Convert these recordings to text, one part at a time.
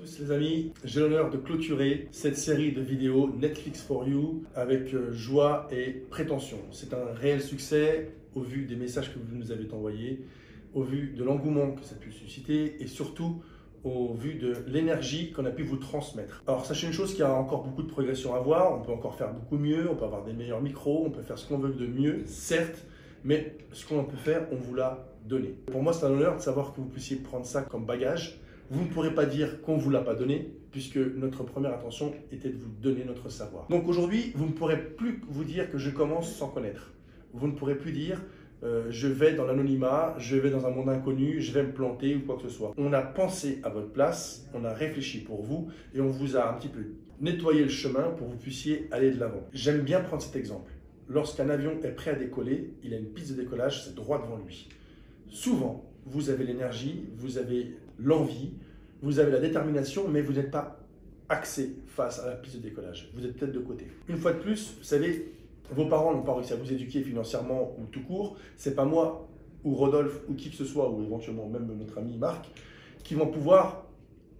tous les amis, j'ai l'honneur de clôturer cette série de vidéos Netflix for You avec joie et prétention. C'est un réel succès au vu des messages que vous nous avez envoyés, au vu de l'engouement que ça a pu susciter et surtout au vu de l'énergie qu'on a pu vous transmettre. Alors sachez une chose, qu'il y a encore beaucoup de progression à voir, on peut encore faire beaucoup mieux, on peut avoir des meilleurs micros, on peut faire ce qu'on veut de mieux, certes, mais ce qu'on peut faire, on vous l'a donné. Pour moi, c'est un honneur de savoir que vous puissiez prendre ça comme bagage. Vous ne pourrez pas dire qu'on ne vous l'a pas donné, puisque notre première intention était de vous donner notre savoir. Donc aujourd'hui, vous ne pourrez plus vous dire que je commence sans connaître. Vous ne pourrez plus dire je vais dans l'anonymat, je vais dans un monde inconnu, je vais me planter ou quoi que ce soit. On a pensé à votre place, on a réfléchi pour vous et on vous a un petit peu nettoyé le chemin pour que vous puissiez aller de l'avant. J'aime bien prendre cet exemple. Lorsqu'un avion est prêt à décoller, il a une piste de décollage, c'est droit devant lui. Souvent, vous avez l'énergie, vous avez l'envie, vous avez la détermination, mais vous n'êtes pas axé face à la piste de décollage. Vous êtes peut-être de côté. Une fois de plus, vous savez, vos parents n'ont pas réussi à vous éduquer financièrement ou tout court. C'est pas moi ou Rodolphe ou qui que ce soit, ou éventuellement même notre ami Marc, qui vont pouvoir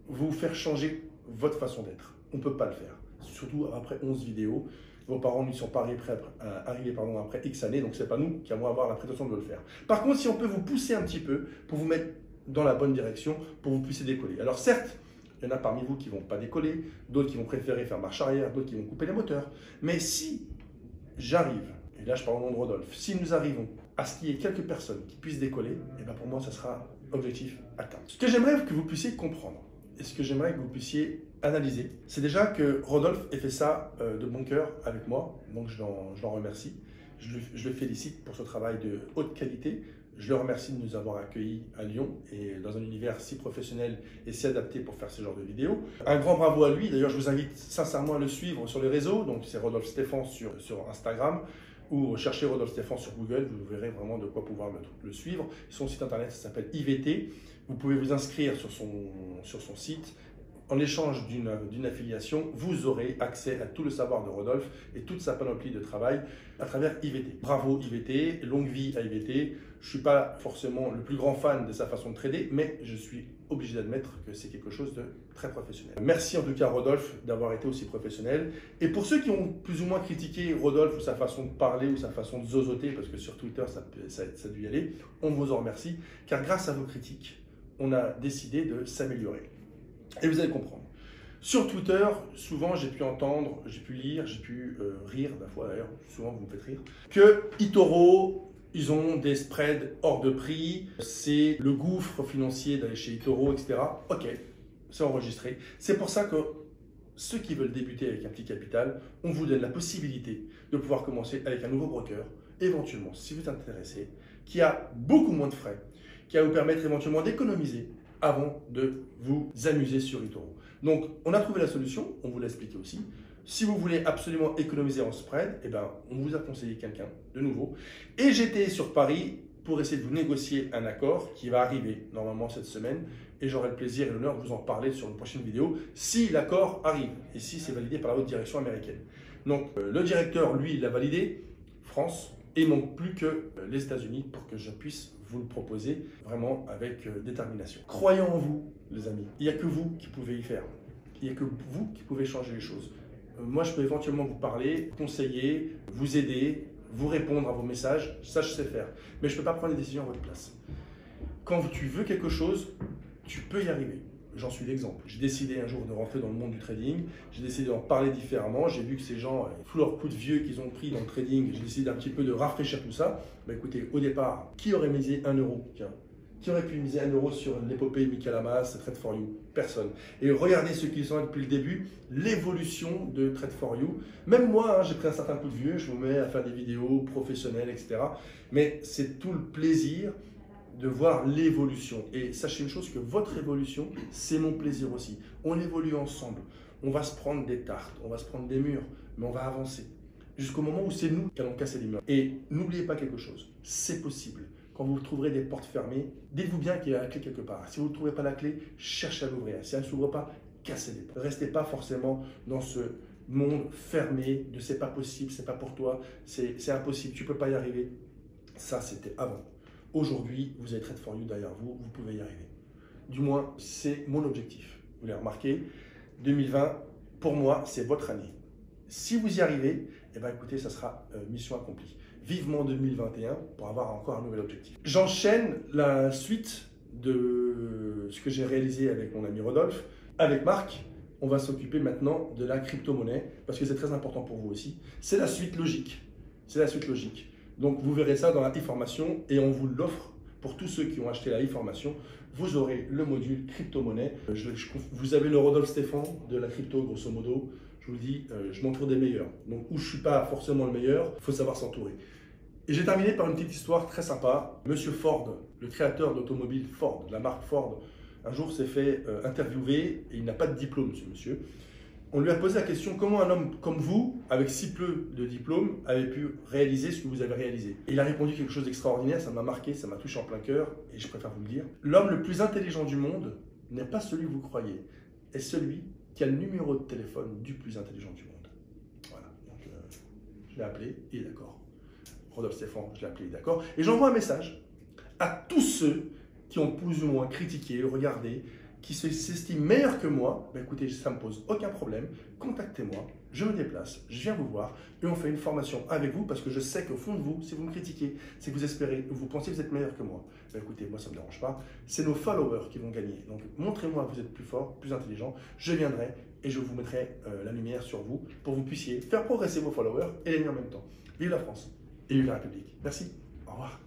vous faire changer votre façon d'être. On ne peut pas le faire. Surtout après 11 vidéos. Vos parents n'y sont pas arrivés après X années, donc c'est pas nous qui allons avoir la prétention de le faire. Par contre, si on peut vous pousser un petit peu pour vous mettre dans la bonne direction, pour que vous puissiez décoller. Alors certes, il y en a parmi vous qui ne vont pas décoller, d'autres qui vont préférer faire marche arrière, d'autres qui vont couper les moteurs. Mais si j'arrive, et là je parle au nom de Rodolphe, si nous arrivons à ce qu'il y ait quelques personnes qui puissent décoller, et bien pour moi ça sera objectif atteint. Ce que j'aimerais que vous puissiez comprendre, et ce que j'aimerais que vous puissiez analyser, c'est déjà que Rodolphe ait fait ça de bon cœur avec moi, donc je l'en remercie. Je le félicite pour ce travail de haute qualité. Je le remercie de nous avoir accueillis à Lyon et dans un univers si professionnel et si adapté pour faire ce genre de vidéos. Un grand bravo à lui. D'ailleurs, je vous invite sincèrement à le suivre sur les réseaux. Donc, c'est Rodolphe Stéphane sur Instagram ou cherchez Rodolphe Stéphane sur Google. Vous verrez vraiment de quoi pouvoir le suivre. Son site internet s'appelle IVT. Vous pouvez vous inscrire sur son site. En échange d'une affiliation, vous aurez accès à tout le savoir de Rodolphe et toute sa panoplie de travail à travers IVT. Bravo IVT, longue vie à IVT. Je ne suis pas forcément le plus grand fan de sa façon de trader, mais je suis obligé d'admettre que c'est quelque chose de très professionnel. Merci en tout cas Rodolphe d'avoir été aussi professionnel. Et pour ceux qui ont plus ou moins critiqué Rodolphe ou sa façon de parler ou sa façon de zozoter, parce que sur Twitter ça a dû y aller, on vous en remercie, car grâce à vos critiques, on a décidé de s'améliorer. Et vous allez comprendre. Sur Twitter, souvent j'ai pu entendre, j'ai pu lire, j'ai pu rire, d'un fois d'ailleurs, souvent vous me faites rire, que eToro, ils ont des spreads hors de prix, c'est le gouffre financier d'aller chez eToro, etc. Ok, c'est enregistré. C'est pour ça que ceux qui veulent débuter avec un petit capital, on vous donne la possibilité de pouvoir commencer avec un nouveau broker, éventuellement, si vous êtes intéressé, qui a beaucoup moins de frais, qui va vous permettre éventuellement d'économiser avant de vous amuser sur eToro. Donc, on a trouvé la solution, on vous l'a expliqué aussi. Si vous voulez absolument économiser en spread, eh ben, on vous a conseillé quelqu'un de nouveau. Et j'étais sur Paris pour essayer de vous négocier un accord qui va arriver normalement cette semaine. Et j'aurai le plaisir et l'honneur de vous en parler sur une prochaine vidéo si l'accord arrive et si c'est validé par la haute direction américaine. Donc, le directeur, lui, l'a validé, France, et il ne manque plus que les États-Unis pour que je puisse vous le proposer vraiment avec détermination. Croyez en vous, les amis. Il n'y a que vous qui pouvez y faire. Il n'y a que vous qui pouvez changer les choses. Moi, je peux éventuellement vous parler, conseiller, vous aider, vous répondre à vos messages. Ça, je sais faire. Mais je ne peux pas prendre les décisions à votre place. Quand tu veux quelque chose, tu peux y arriver. J'en suis l'exemple. J'ai décidé un jour de rentrer dans le monde du trading. J'ai décidé d'en parler différemment. J'ai vu que ces gens, tous leurs coups de vieux qu'ils ont pris dans le trading, j'ai décidé un petit peu de rafraîchir tout ça. Bah, écoutez, au départ, qui aurait misé 1 euro? Tiens, qui aurait pu miser 1 euro sur l'épopée Michael Hamas, Trade for You? Personne. Et regardez ceux qui sont là depuis le début, l'évolution de Trade for You. Même moi, hein, j'ai pris un certain coup de vieux. Je me mets à faire des vidéos professionnelles, etc. Mais c'est tout le plaisir de voir l'évolution. Et sachez une chose, que votre évolution, c'est mon plaisir aussi. On évolue ensemble. On va se prendre des tartes, on va se prendre des murs, mais on va avancer. Jusqu'au moment où c'est nous qui allons casser les murs. Et n'oubliez pas quelque chose, c'est possible. Quand vous trouverez des portes fermées, dites-vous bien qu'il y a la clé quelque part. Si vous ne trouvez pas la clé, cherchez à l'ouvrir. Si elle ne s'ouvre pas, cassez les portes. Ne restez pas forcément dans ce monde fermé de c'est pas possible, c'est pas pour toi, c'est impossible, tu ne peux pas y arriver. Ça, c'était avant. Aujourd'hui, vous avez Trade for You derrière vous, vous pouvez y arriver. Du moins, c'est mon objectif. vous l'avez remarqué, 2020, pour moi, c'est votre année. Si vous y arrivez, eh ben, écoutez, ça sera mission accomplie. Vivement 2021 pour avoir encore un nouvel objectif. J'enchaîne la suite de ce que j'ai réalisé avec mon ami Rodolphe. Avec Marc, on va s'occuper maintenant de la crypto-monnaie parce que c'est très important pour vous aussi. C'est la suite logique. C'est la suite logique. Donc vous verrez ça dans la e-formation et on vous l'offre pour tous ceux qui ont acheté la e-formation. Vous aurez le module crypto-monnaie. Vous avez le Rodolphe Stéphane de la crypto, grosso modo. Je vous le dis, je m'entoure des meilleurs. Donc où je ne suis pas forcément le meilleur, il faut savoir s'entourer. Et j'ai terminé par une petite histoire très sympa. Monsieur Ford, le créateur d'automobile Ford, de la marque Ford, un jour s'est fait interviewer et il n'a pas de diplôme, ce monsieur. On lui a posé la question comment un homme comme vous, avec si peu de diplôme, avait pu réaliser ce que vous avez réalisé. Et il a répondu quelque chose d'extraordinaire, ça m'a marqué, ça m'a touché en plein cœur et je préfère vous le dire. L'homme le plus intelligent du monde n'est pas celui que vous croyez, est celui qui a le numéro de téléphone du plus intelligent du monde. Voilà, donc je l'ai appelé, il est d'accord. Rodolphe Stéphane, je l'ai appelé, il est d'accord. Et j'envoie un message à tous ceux qui ont plus ou moins critiqué, regardé, qui s'estiment meilleurs que moi. Ben écoutez, ça ne me pose aucun problème. Contactez-moi, je me déplace, je viens vous voir et on fait une formation avec vous parce que je sais qu'au fond de vous, si vous me critiquez, c'est que vous espérez, vous pensez que vous êtes meilleur que moi. Ben écoutez, moi ça ne me dérange pas. C'est nos followers qui vont gagner. Donc montrez-moi que vous êtes plus fort, plus intelligent. Je viendrai et je vous mettrai la lumière sur vous pour que vous puissiez faire progresser vos followers et les miens en même temps. Vive la France et vive la République. Merci. Au revoir.